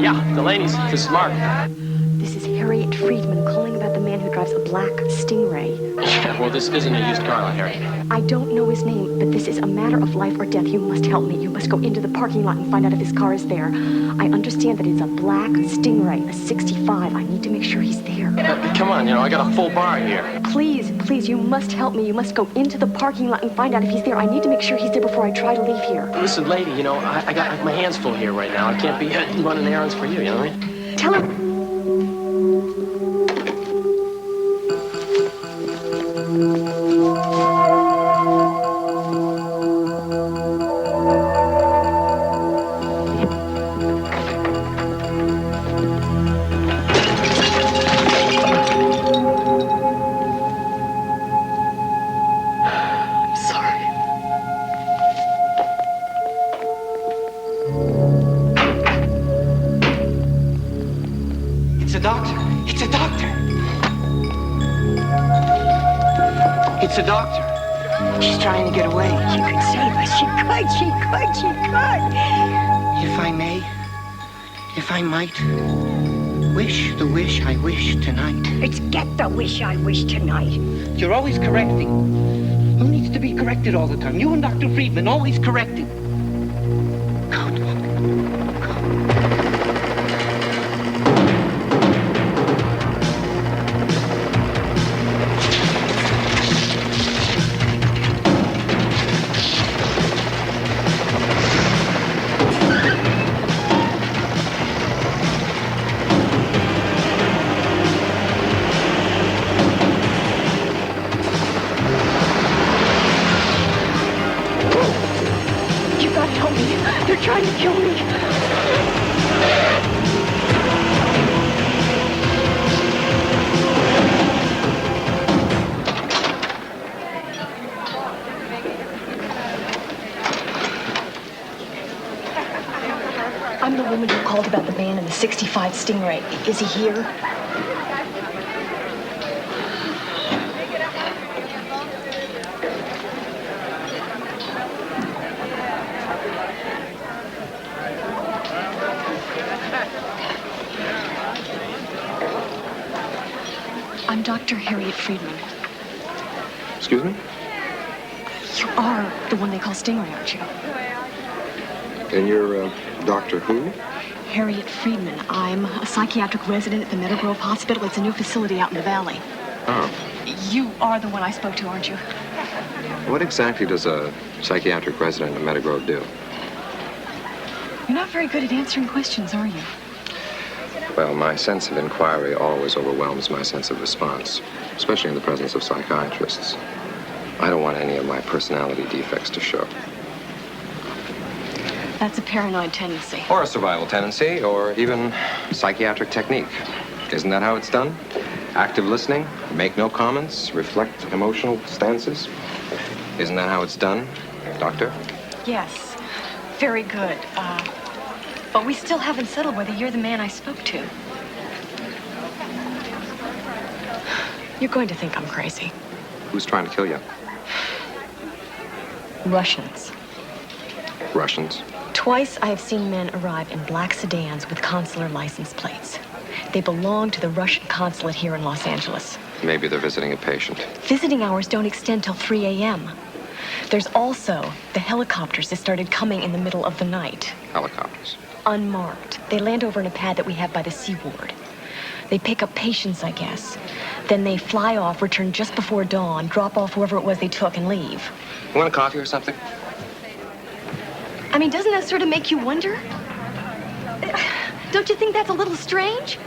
Yeah, Delaney's. This is Mark. This is Harriet Friedman calling about the man who drives a black Stingray. Yeah, well, this isn't a used car lot, Harry. I don't know his name, but this is a matter of life or death. You must help me. You must go into the parking lot and find out if his car is there. I understand that it's a black Stingray, a 65. I need to make sure he's there. Come on, I got a full bar here. Please, you must help me. You must go into the parking lot and find out if he's there. I need to make sure he's there before I try to leave here. Listen, lady, I got my hands full here right now. I can't be running errands for you, you know what I mean? Tell him. It's a doctor. She's trying to get away. She could save us. She could. If I might, wish the wish I wish tonight. It's get the wish I wish tonight. You're always correcting. Who needs to be corrected all the time? You and Dr. Friedman, always correcting. Trying to kill me. I'm the woman who called about the man in the 65 Stingray. Is he here? I'm Dr. Harriet Friedman. Excuse me? You are the one they call Stingray, aren't you? And you're, Doctor who? Harriet Friedman. I'm a psychiatric resident at the Meadow Hospital. It's a new facility out in the valley. Oh. You are the one I spoke to, aren't you? What exactly does a psychiatric resident in Meadow do? You're not very good at answering questions, are you? Well, my sense of inquiry always overwhelms my sense of response, especially in the presence of psychiatrists. I don't want any of my personality defects to show. That's a paranoid tendency. Or a survival tendency, or even psychiatric technique. Isn't that how it's done? Active listening, make no comments, reflect emotional stances. Isn't that how it's done, Doctor? Yes, very good. But we still haven't settled whether you're the man I spoke to. You're going to think I'm crazy. Who's trying to kill you? Russians. Russians? Twice I have seen men arrive in black sedans with consular license plates. They belong to the Russian consulate here in Los Angeles. Maybe they're visiting a patient. Visiting hours don't extend till 3 a.m. There's also the helicopters that started coming in the middle of the night. Helicopters? Unmarked. They land over in a pad that we have by the seaward. They pick up patients, I guess. Then they fly off, return just before dawn, drop off whoever it was they took, and leave. You want a coffee or something? I mean, doesn't that sort of make you wonder? Don't you think that's a little strange?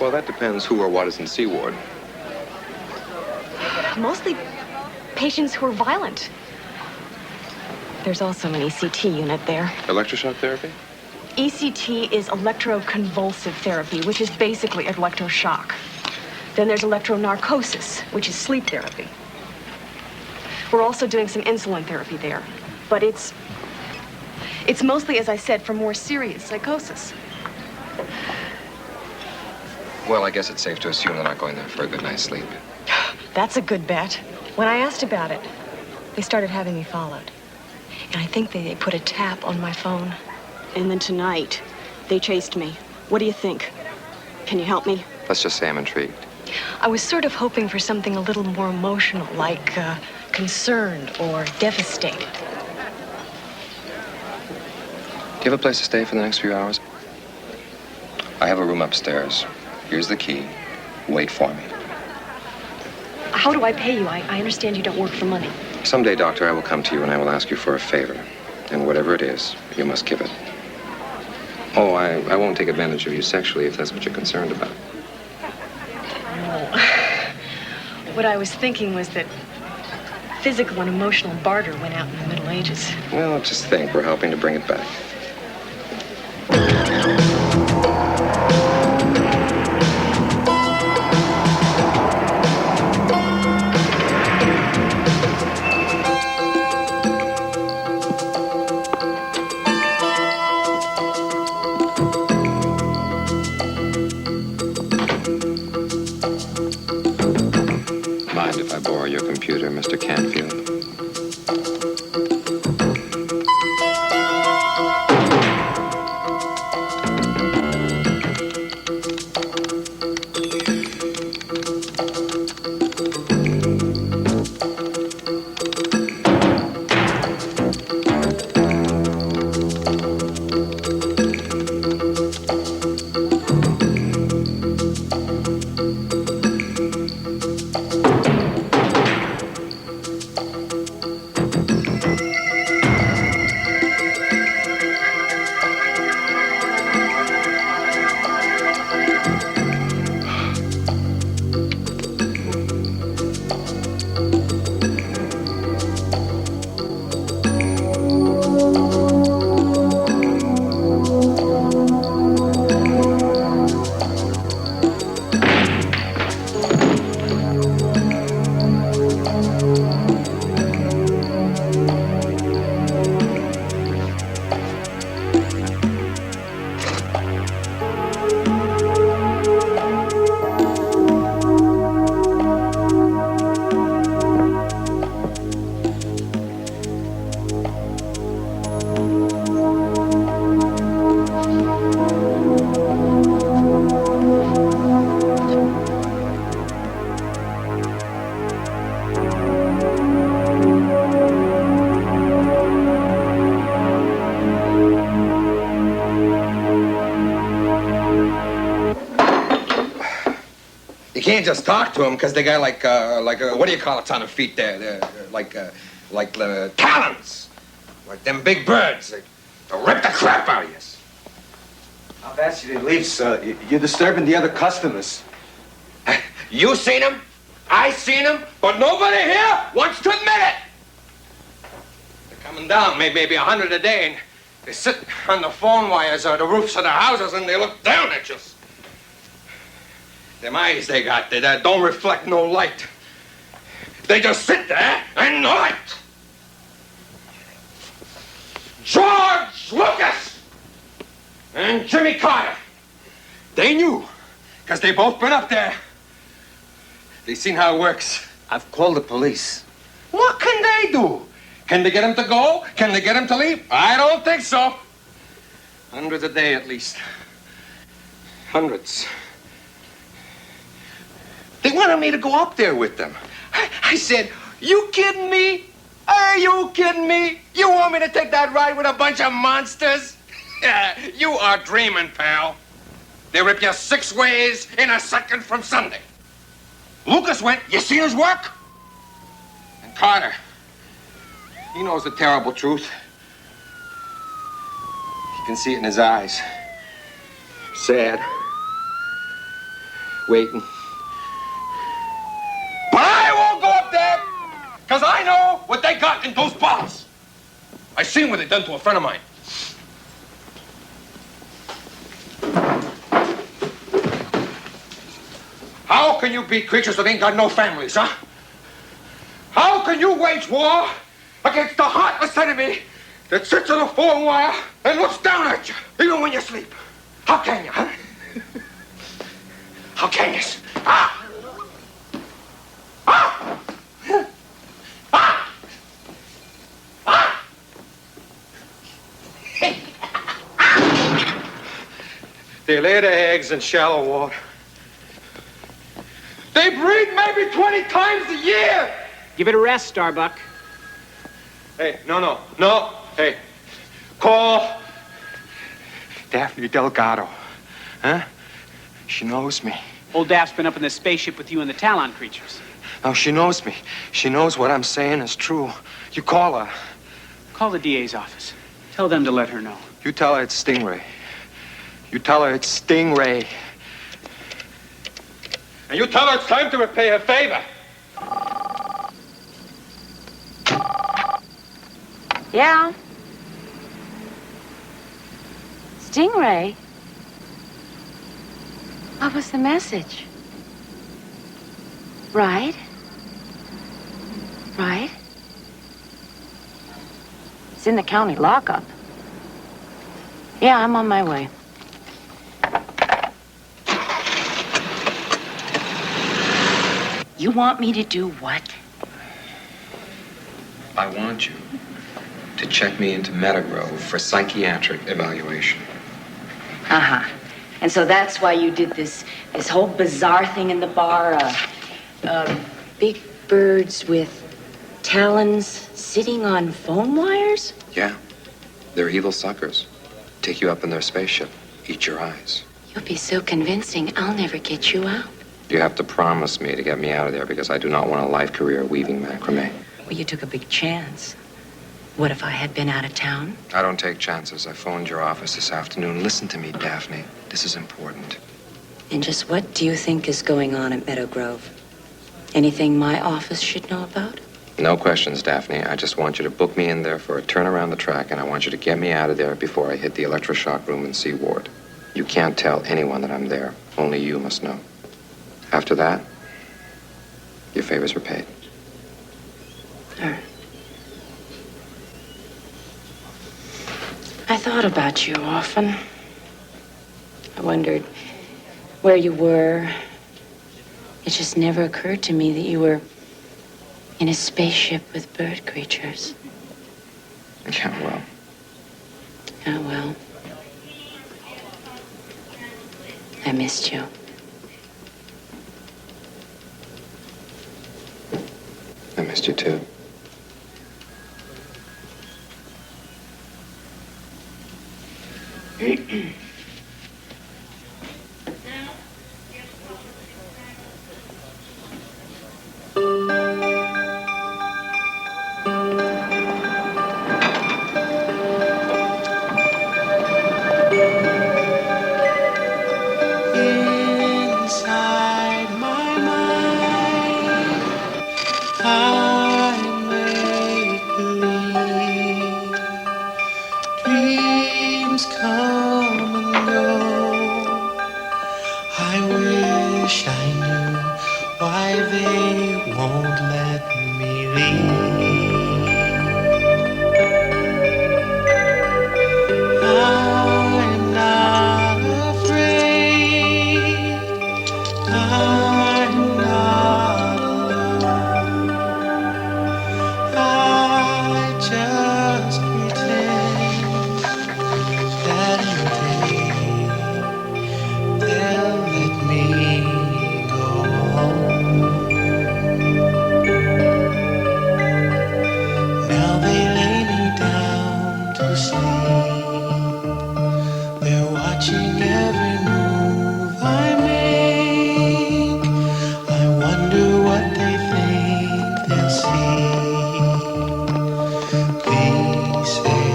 Well, that depends who or what is in Seaward. Mostly patients who are violent. There's also an ECT unit there. Electroshock therapy? ECT is electroconvulsive therapy, which is basically electroshock. Then there's electronarcosis, which is sleep therapy. We're also doing some insulin therapy there, but it's mostly, as I said, for more serious psychosis. Well, I guess it's safe to assume they're not going there for a good night's sleep. That's a good bet. When I asked about it, they started having me followed. And I think they put a tap on my phone. And then tonight, they chased me. What do you think? Can you help me? Let's just say I'm intrigued. I was sort of hoping for something a little more emotional, like concerned or devastated. Do you have a place to stay for the next few hours? I have a room upstairs. Here's the key. Wait for me. How do I pay you? I understand you don't work for money. Someday, Doctor, I will come to you and I will ask you for a favor. And whatever it is, you must give it. Oh, I won't take advantage of you sexually if that's what you're concerned about. No. What I was thinking was that physical and emotional barter went out in the Middle Ages. Well, just think, we're helping to bring it back. Mind if I borrow your computer, Mr. Canfield? You can't just talk to them because they got like what do you call it on their feet there? They're like talons, like them big birds. They'll rip the crap out of you. I've asked you to leave, sir. You're disturbing the other customers. You seen them? I seen them, but nobody here wants to admit it. They're coming down, maybe 100 a day, and they sit on the phone wires or the roofs of their houses, and they look down at you. Them eyes they got, they don't reflect no light. They just sit there and know it. George Lucas and Jimmy Carter. They knew, because they both been up there. They seen how it works. I've called the police. What can they do? Can they get him to go? Can they get him to leave? I don't think so. Hundreds a day at least. Hundreds. They wanted me to go up there with them. I said, you kidding me? Are you kidding me? You want me to take that ride with a bunch of monsters? You are dreaming, pal. They rip you 6 ways in a second from Sunday. Lucas went, you seen his work? And Carter, he knows the terrible truth. You can see it in his eyes. Sad. Waiting. But I won't go up there, because I know what they got in those bottles. I seen what they done to a friend of mine. How can you beat creatures that ain't got no families, huh? How can you wage war against the heartless enemy that sits on a phone wire and looks down at you, even when you sleep? How can you, huh? How can you? Ah! Ah! Ah! Ah! They lay their eggs in shallow water. They breed maybe 20 times a year. Give it a rest, Starbuck. Hey, no. Hey, call Daphne Delgado. Huh? She knows me. Old Daph's been up in the spaceship with you and the Talon creatures. No, she knows me. She knows what I'm saying is true. You call her. Call the DA's office. Tell them to let her know. You tell her it's Stingray. You tell her it's Stingray. And you tell her it's time to repay her favor. Yeah? Stingray? What was the message? Right? It's in the county lockup. Yeah, I'm on my way. You want me to do what? I want you to check me into Meadow for psychiatric evaluation. Uh-huh. And so that's why you did this whole bizarre thing in the bar, big birds with talons sitting on phone wires? Yeah, they're evil suckers. Take you up in their spaceship, eat your eyes. You'll be so convincing, I'll never get you out. You have to promise me to get me out of there because I do not want a life career weaving macrame. Well, you took a big chance. What if I had been out of town? I don't take chances. I phoned your office this afternoon. Listen to me, Daphne. This is important. And just what do you think is going on at Meadow Grove? Anything my office should know about? No questions, Daphne. I just want you to book me in there for a turn around the track, and I want you to get me out of there before I hit the electroshock room in C Ward. You can't tell anyone that I'm there. Only you must know. After that, your favors were paid. All right. I thought about you often. I wondered where you were. It just never occurred to me that you were in a spaceship with bird creatures. Yeah, well. Oh, well. I missed you. I missed you too. Inside my mind, I make believe dreams come and go. I wish I knew why they won't let me leave. I'm not afraid. I'm not alone. I just pretend that one day they'll let me go home. Now they lay me down to sleep. They're watching every move I make. I wonder what they think they'll see. Please say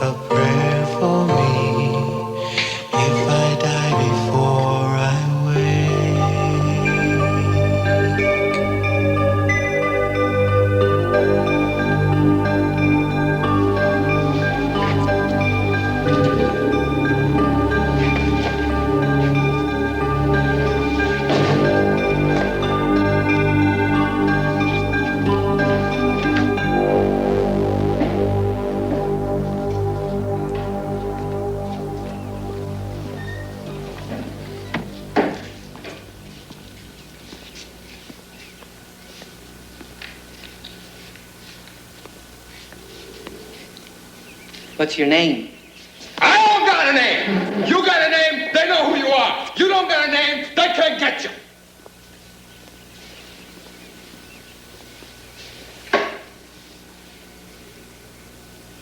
a prayer for me if I die before I What's your name? I don't got a name. You got a name?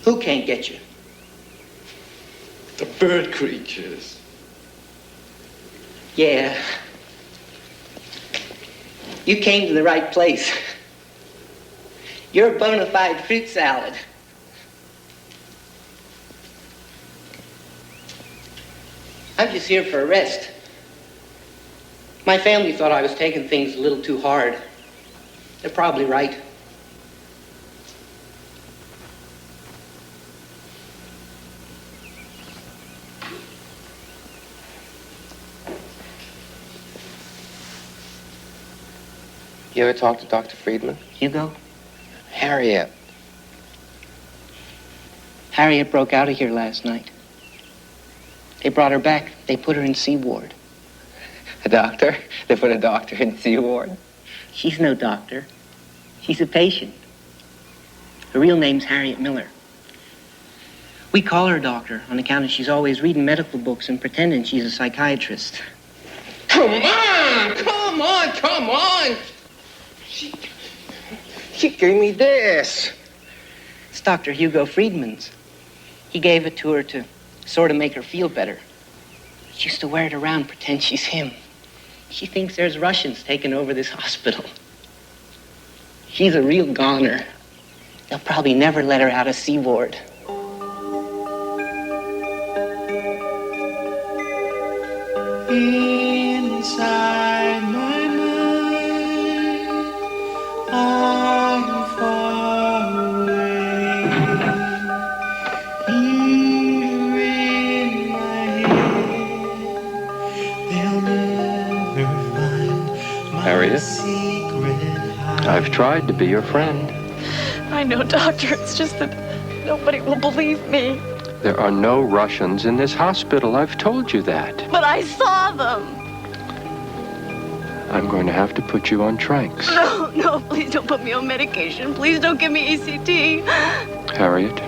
Who can't get you? The bird creatures. Yeah. You came to the right place. You're a bona fide fruit salad. I'm just here for a rest. My family thought I was taking things a little too hard. They're probably right. You ever talk to Dr. Friedman? Hugo? Harriet. Harriet broke out of here last night. They brought her back. They put her in C ward. A doctor? They put a doctor in C ward? She's no doctor. She's a patient. Her real name's Harriet Miller. We call her doctor on account of she's always reading medical books and pretending she's a psychiatrist. Come on! Come on! Come on! She gave me this. It's Dr. Hugo Friedman's. He gave it to her to sort of make her feel better. She used to wear it around, pretend she's him. She thinks there's Russians taking over this hospital. She's a real goner. They'll probably never let her out of C ward. Inside my mind, I'm far away. Here in my head, they'll never find my Harriet? secret hide. I've tried to be your friend. I know, Doctor. It's just that nobody will believe me. There are no Russians in this hospital. I've told you that. But I saw them. I'm going to have to put you on tranks. No, please don't put me on medication. Please don't give me ECT. Harriet,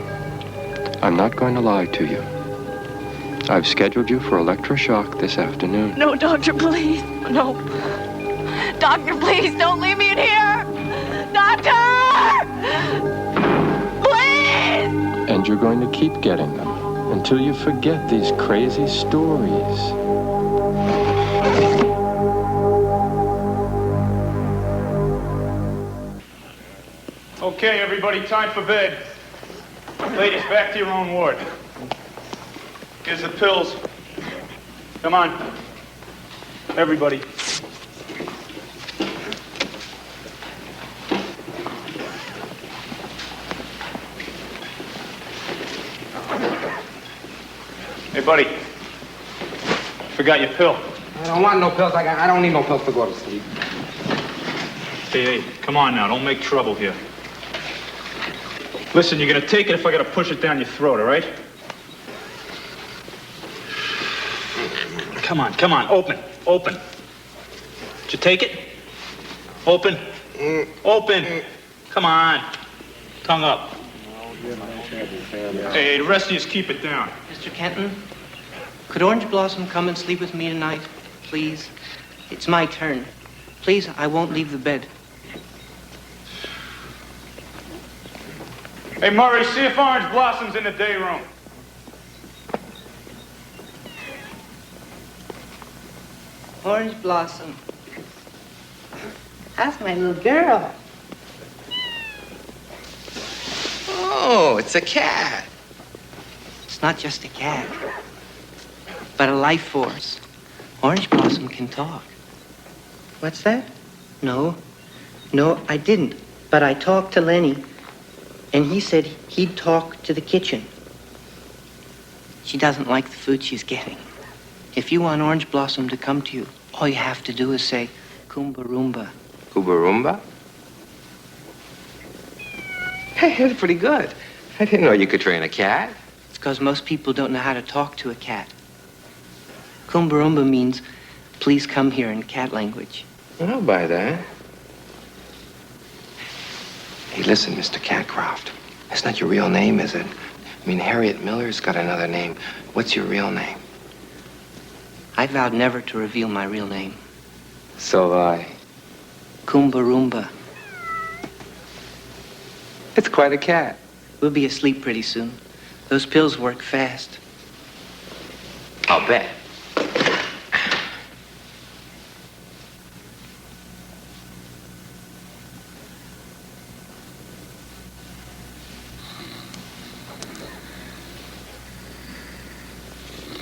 I'm not going to lie to you. I've scheduled you for electroshock this afternoon. No, Doctor, please. No. Doctor, please don't leave me in here. Doctor! Please! And you're going to keep getting them until you forget these crazy stories. Okay, everybody, time for bed. Ladies, back to your own ward. Here's the pills. Come on. Everybody. Hey, buddy. Forgot your pill. I don't want no pills. I don't need no pills to go to sleep. Hey, come on now. Don't make trouble here. Listen, you're gonna take it if I gotta push it down your throat, all right? Come on. Open. Did you take it? Open. Come on. Tongue up. Hey, the rest of you keep it down. Mr. Kenton, could Orange Blossom come and sleep with me tonight, please? It's my turn. Please, I won't leave the bed. Hey, Murray, see if Orange Blossom's in the day room. Orange Blossom. That's my little girl. Oh, it's a cat. It's not just a cat, but a life force. Orange Blossom can talk. What's that? No, I didn't. But I talked to Lenny, and he said he'd talk to the kitchen. She doesn't like the food she's getting. If you want Orange Blossom to come to you, all you have to do is say, Kumba Roomba. Kumba Roomba? Hey, that's pretty good. I didn't know you could train a cat. It's because most people don't know how to talk to a cat. Kumba Roomba means, please come here in cat language. I'll buy that. Hey, listen, Mr. Catcroft. That's not your real name, is it? I mean, Harriet Miller's got another name. What's your real name? I vowed never to reveal my real name. So have I. Kumba Roomba. It's quite a cat. We'll be asleep pretty soon. Those pills work fast. I'll bet.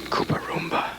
Koopa Roomba.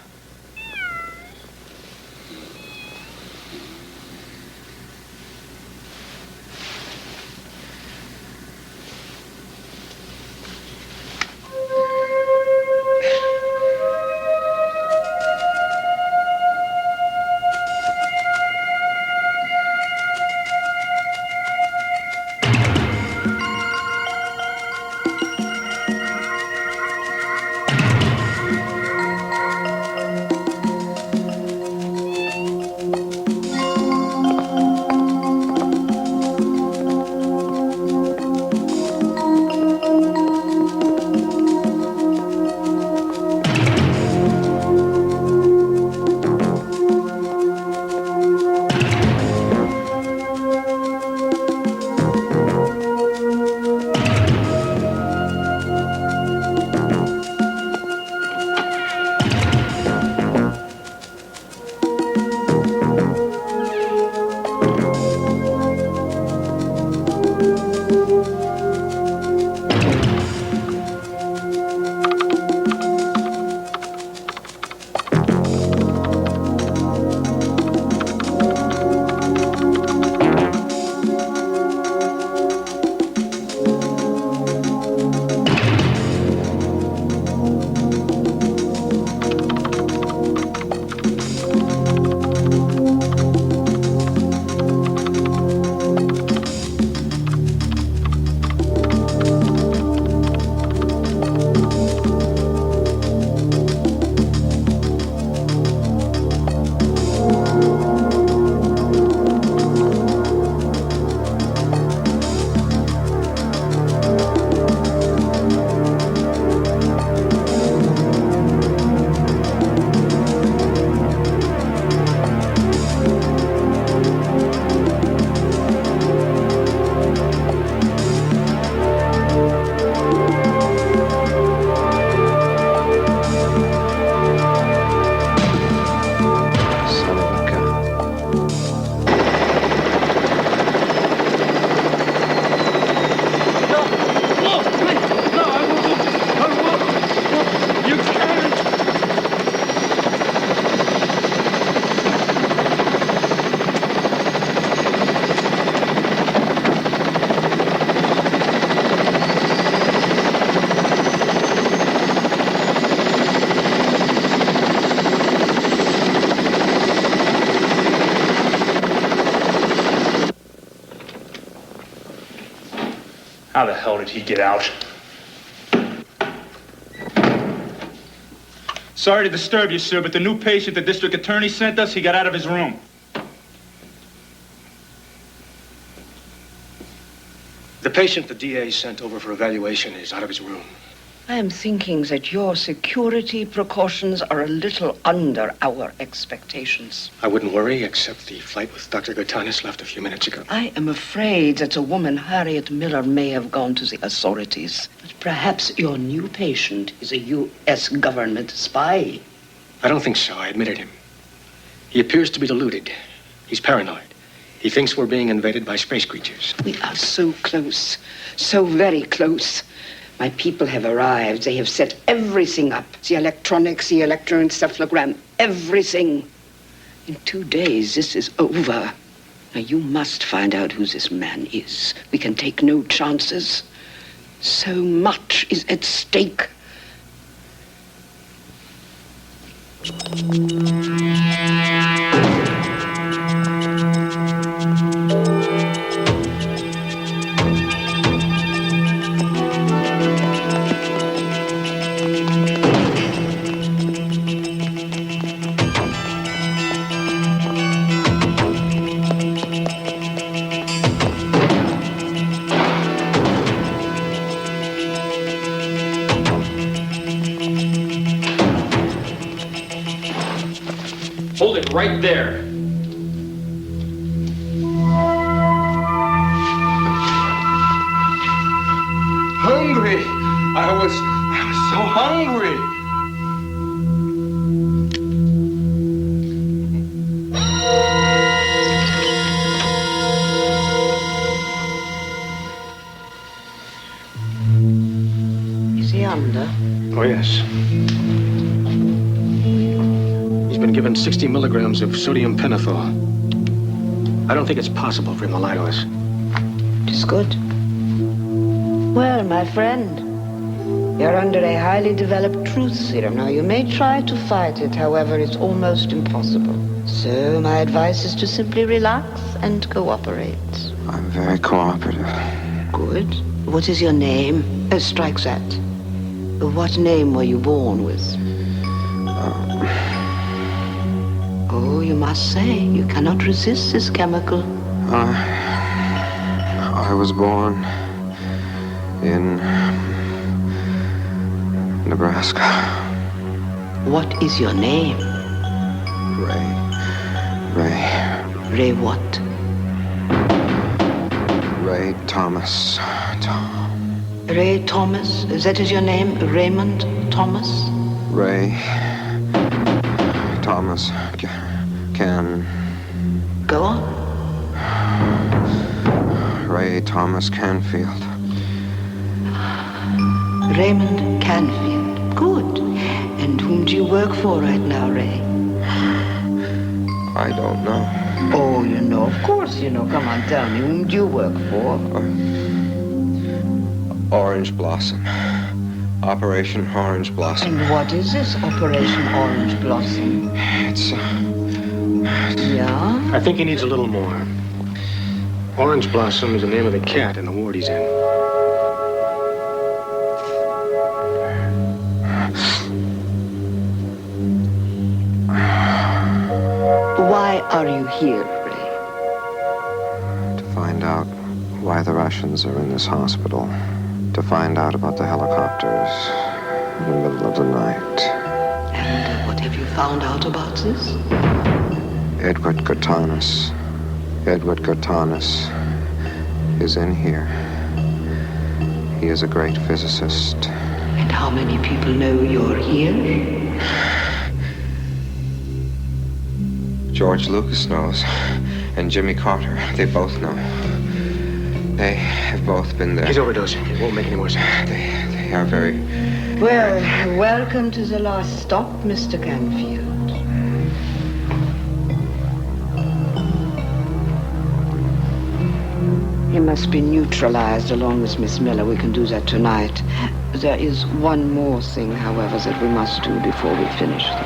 How the hell did he get out? Sorry to disturb you, sir, but the new patient the district attorney sent us, he got out of his room. The patient the DA sent over for evaluation is out of his room. I am thinking that your security precautions are a little under our expectations. I wouldn't worry, except the flight with Dr. Gatanis left a few minutes ago. I am afraid that the woman Harriet Miller may have gone to the authorities. But perhaps your new patient is a U.S. government spy. I don't think so. I admitted him. He appears to be deluded. He's paranoid. He thinks we're being invaded by space creatures. We are so close, so very close. My people have arrived. They have set everything up. The electronics, the electroencephalogram, everything. In 2 days, this is over. Now, you must find out who this man is. We can take no chances. So much is at stake. Hold it right there. Hung I was so hungry. Is he under? Oh, yes. He's been given 60 milligrams of sodium pentothal. I don't think it's possible for him to lie to us. It is good. Well, my friend, you're under a highly developed truth serum. Now, you may try to fight it, however, it's almost impossible. So, my advice is to simply relax and cooperate. I'm very cooperative. Good. What is your name? Strike that. What name were you born with? Oh, you must say, you cannot resist this chemical. I was born in Nebraska. What is your name? Ray. Ray what? Ray Thomas. Ray Thomas? That is your name? Raymond Thomas? Ray Thomas can... Go on. Ray Thomas Canfield. Raymond Canfield. Good. And whom do you work for right now, Ray? I don't know. Oh, you know. Of course you know. Come on, tell me. Whom do you work for? Orange Blossom. Operation Orange Blossom. And what is this Operation Orange Blossom? It's... Yeah? I think he needs a little more. Orange Blossom is the name of the cat in the ward he's in. Why are you here, Ray? To find out why the Russians are in this hospital. To find out about the helicopters in the middle of the night. And what have you found out about this? Edward Gurtanis. Edward Gurtanis is in here. He is a great physicist. And how many people know you're here? George Lucas knows. And Jimmy Carter. They both know. They have both been there. He's overdosing. It won't make any more sense. They are very... Well, welcome to the last stop, Mr. Canfield. He must be neutralized along with Miss Miller. We can do that tonight. There is one more thing, however, that we must do before we finish them.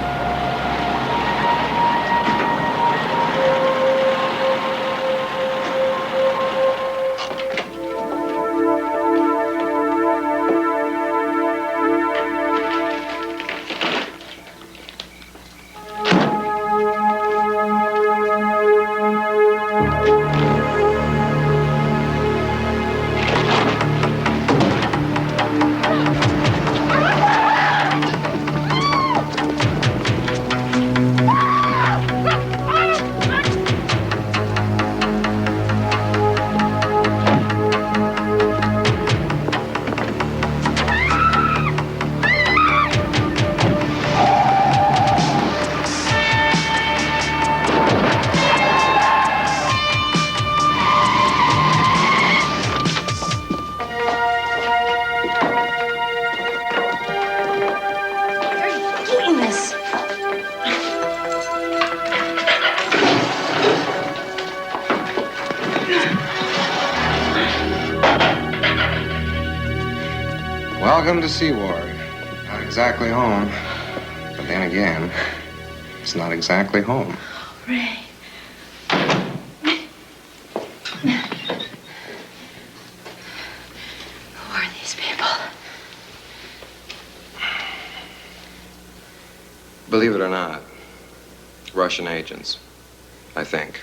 Welcome to Seaward. Not exactly home. But then again, it's not exactly home. Ray. Who are these people? Believe it or not, Russian agents, I think.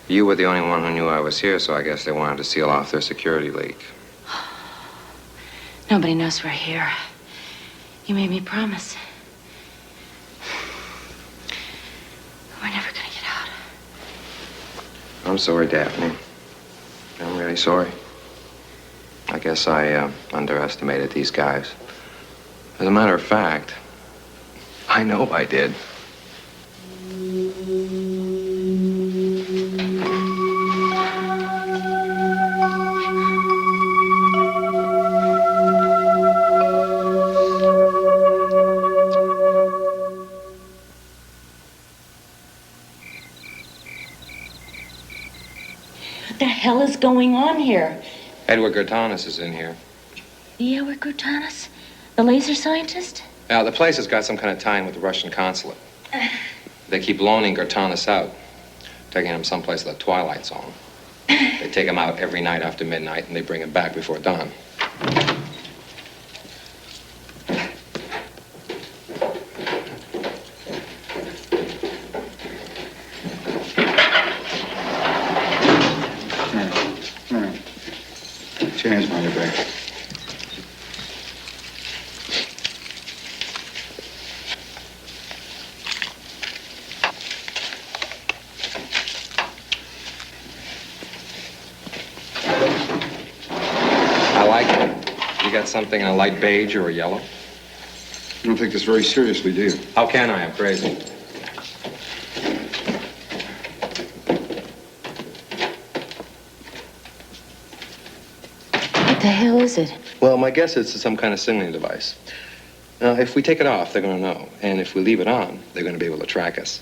You were the only one who knew I was here, so I guess they wanted to seal off their security leak. Nobody knows we're here. You made me promise. We're never gonna get out. I'm sorry, Daphne. I'm really sorry. I guess I underestimated these guys. As a matter of fact, I know I did. What the hell is going on here? Edward Gertanis is in here. The Edward Gertanis? The laser scientist? Now, the place has got some kind of tie-in with the Russian consulate. They keep loaning Gertanis out, taking him someplace with a twilight zone. They take him out every night after midnight, and they bring him back before dawn. Put your hands behind your back. I like it. You got something in a light beige or a yellow? You don't take this very seriously, do you? How can I? I'm crazy. What the hell is it? Well, my guess is it's some kind of signaling device. Now, if we take it off, they're going to know. And if we leave it on, they're going to be able to track us.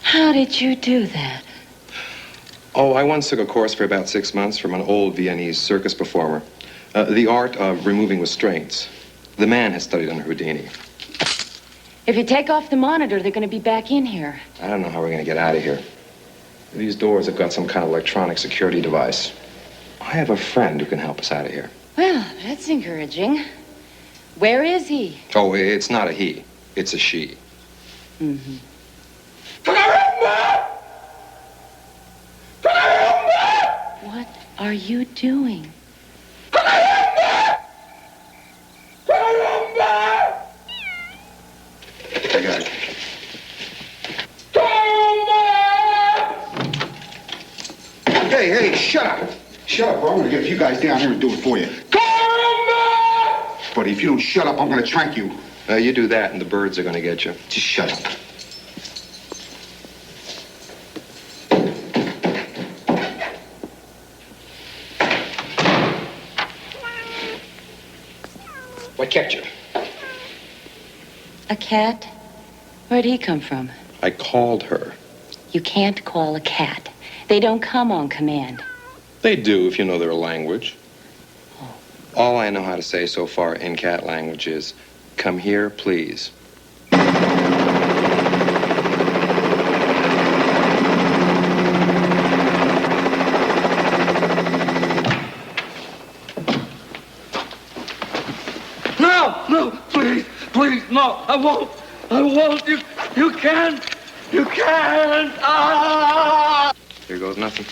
How did you do that? Oh, I once took a course for about 6 months from an old Viennese circus performer. The art of removing restraints. The man has studied under Houdini. If you take off the monitor, they're going to be back in here. I don't know how we're going to get out of here. These doors have got some kind of electronic security device. I have a friend who can help us out of here. Well, that's encouraging. Where is he? Oh, it's not a he. It's a she. Mm-hmm. What are you doing? I got it. Hey, shut up. Shut up, or I'm gonna get you guys down here and do it for you. But if you don't shut up, I'm gonna trank you. You do that and the birds are going to get you. Just shut up. What kept you? A cat? Where'd he come from? I called her. You can't call a cat. They don't come on command. They do if you know their language. All I know how to say so far in cat language is, "Come here, please." No, please, no, I won't, you can't, ah! Here goes nothing.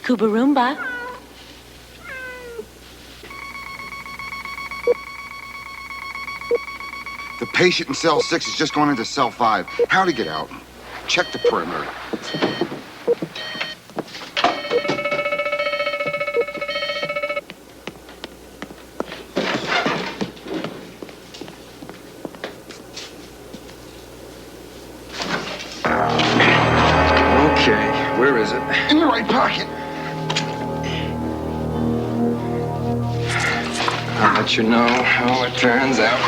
Kubarumba? The patient in cell 6 is just going into cell 5. How to get out? Check the perimeter. Okay, where is it? In your right pocket. I'll let you know how it turns out.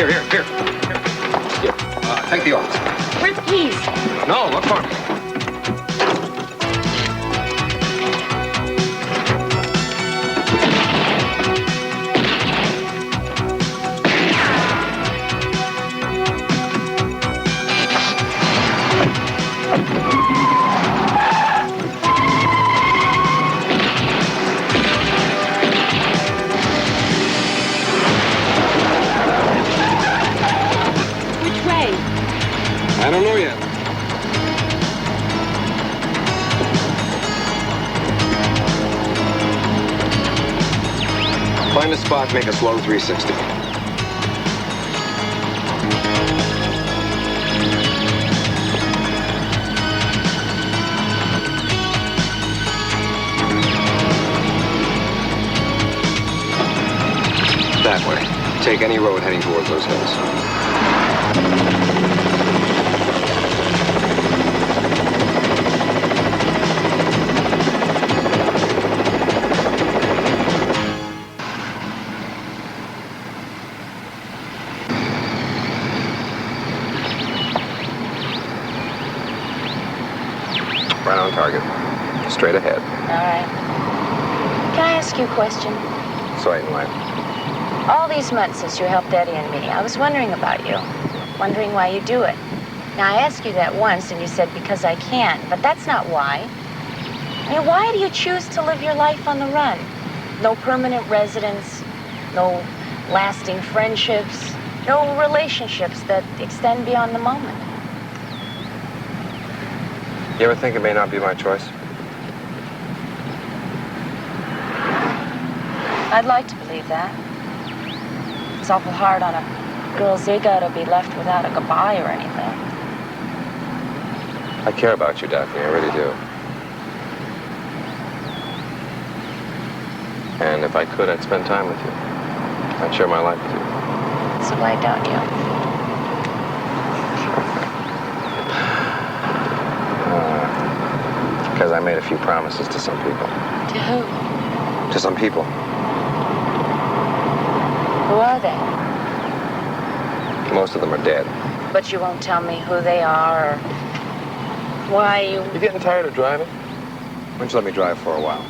Here. Here, take the officer. Where's the keys? No, look for me. Which way? I don't know yet. Find a spot, make a slow 360. That way. Take any road heading towards those hills. Right on target. Straight ahead. All right. Can I ask you a question? Certainly. All these months since you helped Eddie and me, I was wondering about you. Wondering why you do it. Now, I asked you that once, and you said because I can, but that's not why. I mean, why do you choose to live your life on the run? No permanent residence, no lasting friendships, no relationships that extend beyond the moment. You ever think it may not be my choice? I'd like to believe that. It's awful hard on a girl's ego to be left without a goodbye or anything. I care about you, Daphne. I really do. And if I could, I'd spend time with you. I'd share my life with you. So why don't you? Because I made a few promises to some people. To who? To some people. Who are they? Most of them are dead. But you won't tell me who they are or why you... You getting tired of driving? Why don't you let me drive for a while?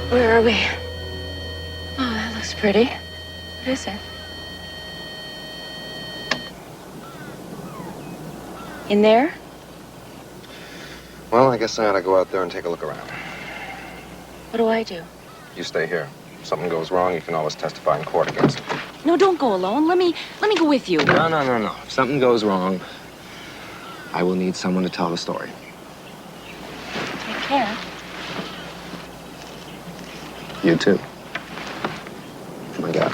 Where are we? Oh, that looks pretty. What is it? In there? Well, I guess I ought to go out there and take a look around. What do I do? You stay here. If something goes wrong, you can always testify in court against me. No, don't go alone. Let me go with you. No. If something goes wrong, I will need someone to tell the story. Take care. You too. Oh my God.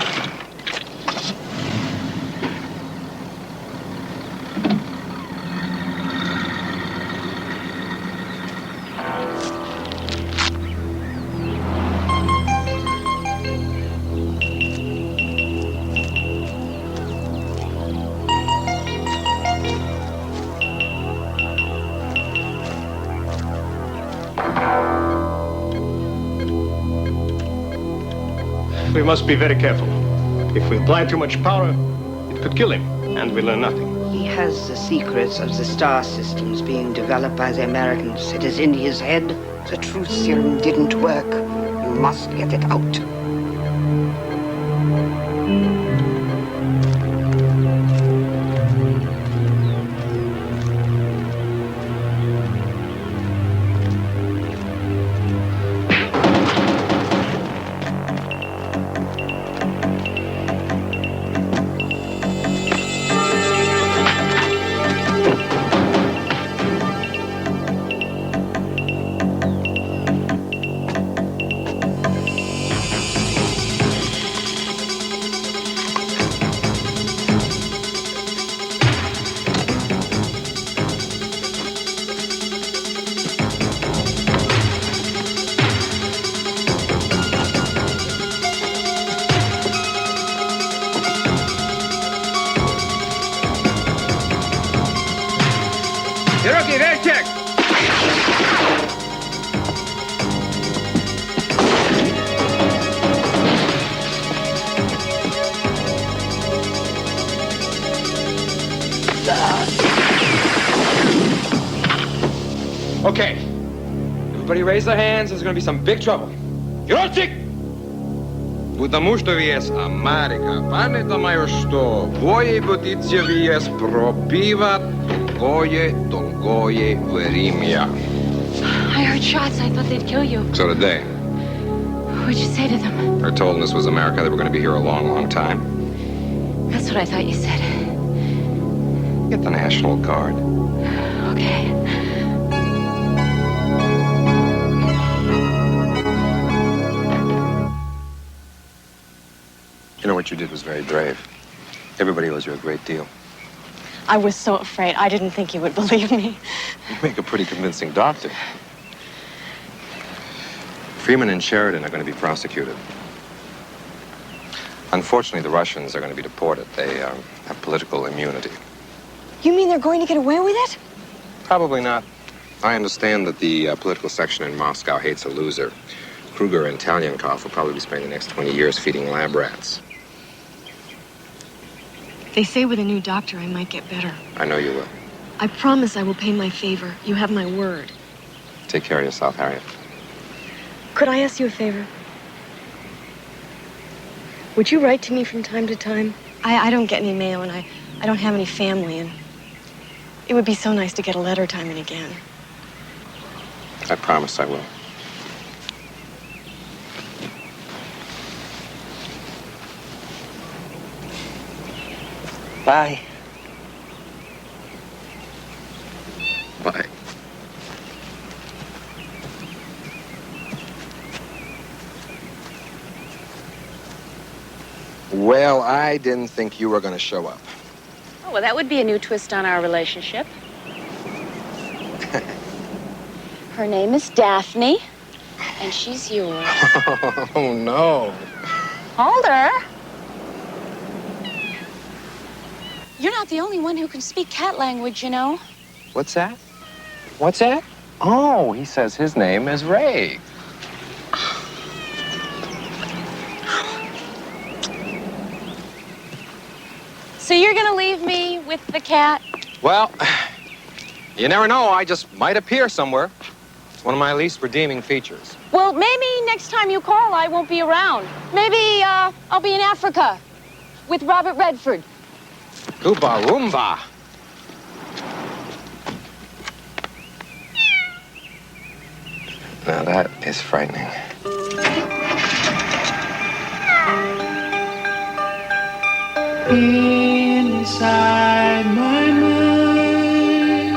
We must be very careful. If we apply too much power, it could kill him, and we learn nothing. He has the secrets of the star systems being developed by the Americans. It is in his head. The truth serum didn't work. You must get it out. Okay. Everybody raise their hands. There's going to be some big trouble. Юрчик! Потому что есть Америка. Памятаю, что двое птицы есть пробиват другое другое время. I heard shots. I thought they'd kill you. So did they. What'd you say to them? I told them this was America. They were going to be here a long, long time. That's what I thought you said. Get the National Guard. Okay. You know, what you did was very brave. Everybody owes you a great deal. I was so afraid. I didn't think you would believe me. You make a pretty convincing doctor. Freeman and Sheridan are going to be prosecuted. Unfortunately, the Russians are going to be deported. They have political immunity. You mean they're going to get away with it? Probably not. I understand that the political section in Moscow hates a loser. Kruger and Talyankov will probably be spending the next 20 years feeding lab rats. They say with a new doctor I might get better. I know you will. I promise I will pay my favor. You have my word. Take care of yourself, Harriet. Could I ask you a favor? Would you write to me from time to time? I don't get any mail, and I don't have any family, and it would be so nice to get a letter time and again. I promise I will. Bye. Bye. Well, I didn't think you were going to show up. Oh, well, that would be a new twist on our relationship. Her name is Daphne, and she's yours. Oh, no. Hold her. You're not the only one who can speak cat language, you know. What's that? What's that? Oh, he says his name is Ray. So you're gonna leave me with the cat? Well, you never know. I just might appear somewhere. It's one of my least redeeming features. Well, maybe next time you call, I won't be around. Maybe I'll be in Africa with Robert Redford. Gooba Roomba. Now that is frightening. Inside my mind,